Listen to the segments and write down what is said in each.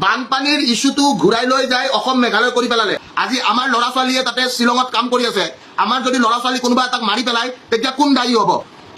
বানপানীৰ ইস্যুটো ঘূৰাই লৈ যায় অসম মেঘালয় কৰি পেলালে। আজি আমাৰ ল'ৰা ছোৱালীয়ে তাতে শ্বিলঙত কাম কৰি আছে। আমাৰ যদি ল'ৰা ছোৱালী কোনোবা এটাক মাৰি পেলায় তেতিয়া কোন দায়ী হ'ব?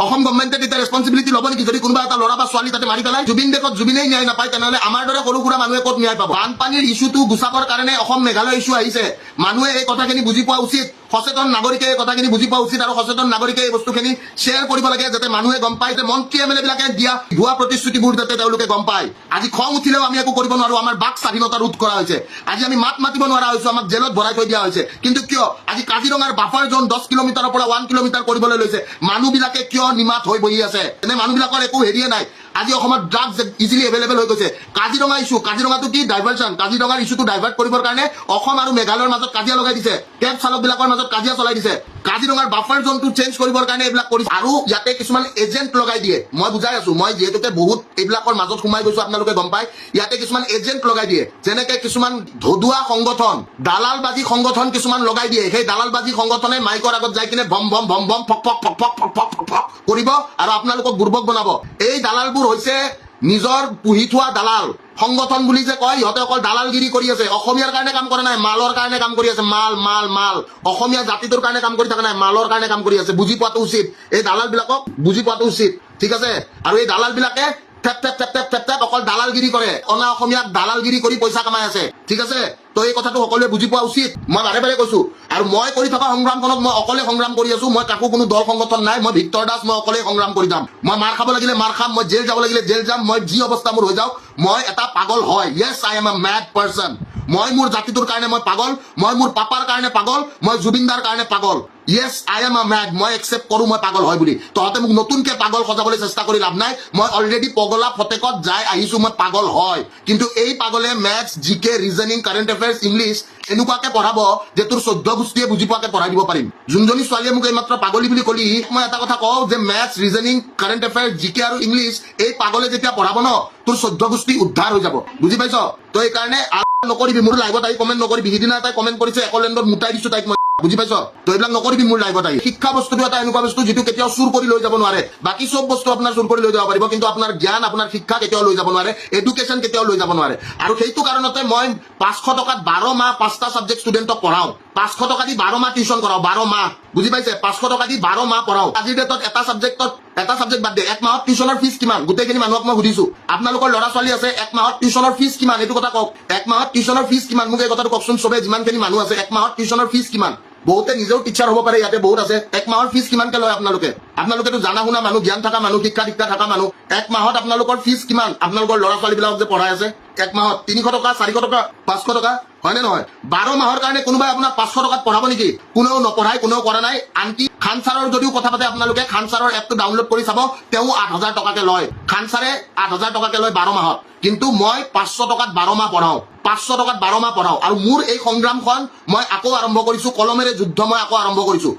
অসম গভৰ্ণমেণ্টে তেতিয়া ৰেছপনচিবিলিটি ল'ব নেকি? যদি কোনোবা এটা ল'ৰা বা ছোৱালী তাতে মাৰি পেলায়, জুবিন দেশত জুবিনেই ন্যায় নাপায়, তেনেহ'লে আমাৰ দৰে সৰু সুৰা মানুহে ক'ত ন্যায় পাব? বানপানীৰ ইস্যুটো গুচাবৰ কাৰণে অসম মেঘালয় ইস্যু আহিছে। মানুহে এই কথাখিনি বুজি পোৱা উচিত, সচেতন নাগৰিকে এই কথাখিনি বুজি পোৱা উচিত, আৰু সচেতন নাগৰিকে এই বস্তুখিনি শ্বেয়াৰ কৰিব লাগে, যাতে মানুহে গম পায়, যে মন্ত্ৰী এমএলএ বিলাকে দিয়া ভুৱা প্ৰতিশ্ৰুতিবোৰ যাতে তেওঁলোকে গম পায়। আজি খং উঠিলেও আমি একো কৰিব নোৱাৰো, আমাৰ বাক স্বাধীনতা ৰোধ কৰা হৈছে। আজি আমি মাত মাতিব নোৱাৰা হৈছো, আমাক জেলত ভৰাই থৈ দিয়া হৈছে। কিন্তু কিয় আজি কাজিৰঙাৰ বাফাৰ জোন 10 কিলোমিটাৰৰ পৰা 1 কিলোমিটাৰ কৰিবলৈ লৈছে? মানুহবিলাকে কিয় নিমাত হৈ বহি আছে? এনে মানুহবিলাকৰ একো হেৰিয়ে নাই। আজি অসমত ড্ৰাগছ ইজিলি এভেইলেবল হৈ গৈছে। কাজিৰঙা ইস্যু, কাজিৰঙাটো কি ডাইভাৰ্চন? কাজিৰঙাৰ ইস্যুটো ডাইভাৰ্ট কৰিবৰ কাৰণে অসম আৰু মেঘালয়ৰ মাজত কাজিয়া লগাই দিছে, কেব চালক বিলাকৰ মাজত কাজিয়া চলাই দিছে। কাজিৰঙাৰ বাফাৰ জোনটো চেঞ্জ কৰিবৰ কাৰণে এইবিলাক কৰিছে, আৰু ইয়াতে কিছুমান এজেণ্ট লগাই দিয়ে। মই বুজাই আছো, মই যিহেতুকে বহুত এইবিলাকৰ মাজত সোমাই গৈছো, আপোনালোকে গম পায়। ইয়াতে কিছুমান এজেণ্ট লগাই দিয়ে, যেনেকে কিছুমান ধদুৱা সংগঠন, দালালবাজি সংগঠন কিছুমান লগাই দিয়ে। সেই দালালবাজি সংগঠনে মাইকৰ আগত যাই কিনে ভম ভম ভম ভম ফক ফক ফক ফক ফক ফক ফক ফক কৰিব আৰু আপোনালোকক বুৰ্বক বনাব। এই দালালবোৰ হৈছে নিজৰ পুহি থোৱা দালাল সংগঠন বুলি যে কয়, ইহঁতে অকল দালালগিৰি কৰি আছে। অসমীয়াৰ কাৰণে কাম কৰা নাই, মালৰ কাৰণে কাম কৰি আছে। মাল মাল মাল, অসমীয়া জাতিটোৰ কাৰণে কাম কৰি থকা নাই, মালৰ কাৰণে কাম কৰি আছে। বুজি পোৱাটো উচিত, এই দালাল বিলাকক বুজি পোৱাটো উচিত, ঠিক আছে? আৰু এই দালাল বিলাকে থেপ থেপ থেপ থেপ থেপ থেপ অকল দালালগিৰি কৰে, অনা অসমীয়াক দালালগিৰি কৰি পইচা কামাই আছে, ঠিক আছে? তো এই কথাটো সকলোৱে বুজি পোৱা উচিত। মই বাৰে বাৰে কৈছো, আৰু মই কৰি থকা সংগ্ৰামখনত মই অকলে সংগ্ৰাম কৰি আছো। মই কাকো কোনো দল সংগঠন নাই। মই ভিক্তৰ দাস, মই অকলে সংগ্ৰাম কৰি যাম। মই মাৰ খাব লাগিলে মাৰ খাম, মই জেল যাব লাগিলে জেল যাম। মই যি অৱস্থা মোৰ হৈ যাওক, মই এটা পাগল হয়। য়েছ, I am a mad person. মই মোৰ জাতিটোৰ কাৰণে মই পাগল, মই মোৰ পাপাৰ কাৰণে পাগল, মই জুবিনদাৰ কাৰণে পাগল। য়েছ, আই এম এ মেড। মই একচেপ্ট কৰো মই পাগল হয় বুলি। তহঁতে মোক নতুনকে পাগল সজাবলৈ চেষ্টা কৰি লাভ নাই। মই অলৰেডি পগলা ফটেকত যাই আহিছো, মই পাগল হয়। কিন্তু এই পাগলে মেথছ, জিকে, ৰিজনিং, কাৰেণ্ট এফেয়াৰ্ছ, ইংলিছ এনেকুৱাকে পঢ়াব যে তোৰ 14 গোষ্ঠীয়ে বুজি পোৱাকে পঢ়াই দিব পাৰিম। যোনজনী ছোৱালীয়ে মোক এইমাত্ৰ পাগলী বুলি কলি, মই এটা কথা কওঁ যে মেথছ, ৰিজনিং, কাৰেণ্ট এফেয়াৰ্ছ, জিকে আৰু ইংলিছ এই পাগলে যেতিয়া পঢ়াব ন, তোৰ 14 গোষ্ঠী উদ্ধাৰ হৈ যাব। বুজি পাইছ? তো এইকাৰণে নকৰিবি, মোৰ লাইভত আহি কমেণ্ট নকৰিবি। সিদিনা তাই কমেণ্ট কৰিছে, একলেণ্ডত মুতাই দিছো তাইক মই। বুজি পাইছ? তো এইবিলাক নকৰিবি মোৰ লাইভত আহি। শিক্ষা বস্তুটো এটা এনেকুৱা বস্তু যিটো কেতিয়াও চুৰ কৰি লৈ যাব নোৱাৰে। বাকী চব বস্তু আপোনাৰ চুৰ কৰি লৈ যাব পাৰিব, কিন্তু আপোনাৰ জ্ঞান, আপোনাৰ শিক্ষা কেতিয়াও লৈ যাব নোৱাৰে, এডুকেশ্যন কেতিয়াও লৈ যাব নোৱাৰে। আৰু সেইটো কাৰণতে মই 500 টকাত 12 মাহ 5টা ছাবজেক্ট ষ্টুডেণ্টক পঢ়াও। 500 টকা দি 12 মাহ টিউশ্যন কৰাও, 12 মাহ। বুজি পাইছে? 500 টকা দি 12 মাহ পঢ়াও। আজিৰ ডেটত এটা ছাবজেক্ট বাদ দিয়ে, 1 মাহত টিউশ্যনৰ ফিজ কিমান? গোটেইখিনি মানুহক মই সুধিছো, আপোনালোকৰ ল'ৰা ছোৱালী আছে, 1 মাহত টিউশ্যনৰ ফিজ কিমান? এইটো কথা কওক। 1 মাহত টিউশ্যনৰ ফিজ কিমান? মোক এই কথাটো কওকচোন চবে, যিমানখিনি মানুহ আছে। 1 মাহত টিউশ্যনৰ ফিজ কিমান? বহুতে নিজেও টিচাৰ হ'ব পাৰে, ইয়াতে বহুত আছে। 1 মাহৰ ফিজ কিমানকে লয় আপোনালোকে? আপোনালোকেতো জানা শুনা মানুহ, জ্ঞান থকা মানুহ, শিক্ষা দীক্ষা থকা মানুহ। 1 মাহত আপোনালোকৰ ফিজ কিমান? আপোনালোকৰ ল'ৰা ছোৱালীবিলাকক যে পঢ়াই আছে, 1 মাহত 300 টকা, 400 টকা, 500 টকা, হয়নে নহয়? 12 মাহৰ কাৰণে কোনোবাই আপোনাক 500 টকাত পঢ়াব নেকি? কোনেও নপঢ়াই, কোনেও কৰা নাই। আনকি খান ছাৰৰ যদিও কথা পাতে আপোনালোকে, খান ছাৰৰ এপটো ডাউনলোড কৰি চাব, তেওঁ 8000 টকাকে লয়। খান ছাৰে 8000 টকাকে লয় 12 মাহত। কিন্তু মই 500 টকাত 12 মাহ পঢ়াও, 500 টকাত 12 মাহ পঢ়াও। আৰু মোৰ এই সংগ্ৰামখন মই আকৌ আৰম্ভ কৰিছো, কলমেৰে যুদ্ধ মই আকৌ আৰম্ভ কৰিছো।